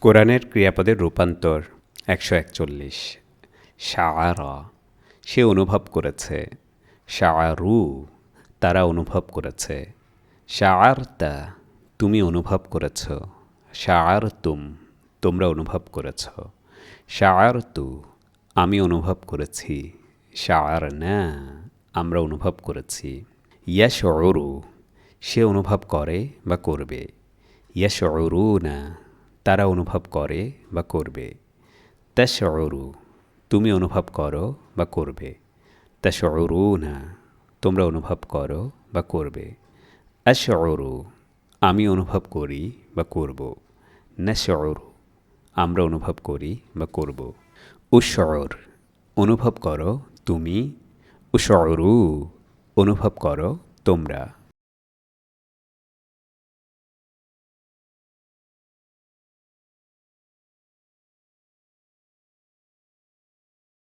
কোরআনের ক্রিয়াপদের রূপান্তর ১৪১। শাআরা সে অনুভব করেছে, শাআরু তারা অনুভব করেছে, শাআরতা তুমি অনুভব করেছ, শাআরতুম তোমরা অনুভব করেছ, শাআরতু আমি অনুভব করেছি, শাআরনা আমরা অনুভব করেছি, ইয়াশউরু সে অনুভব করে বা করবে, ইয়াশউরুনা তারা অনুভব করে বা করবে, তাশউরু তুমি অনুভব করো বা করবে, তাশউরুনা তোমরা অনুভব করো বা করবে, আশউরু আমি অনুভব করি বা করব, নাশউরু আমরা অনুভব করি বা করব, উশউর অনুভব করো তুমি, উশউরু অনুভব করো তোমরা।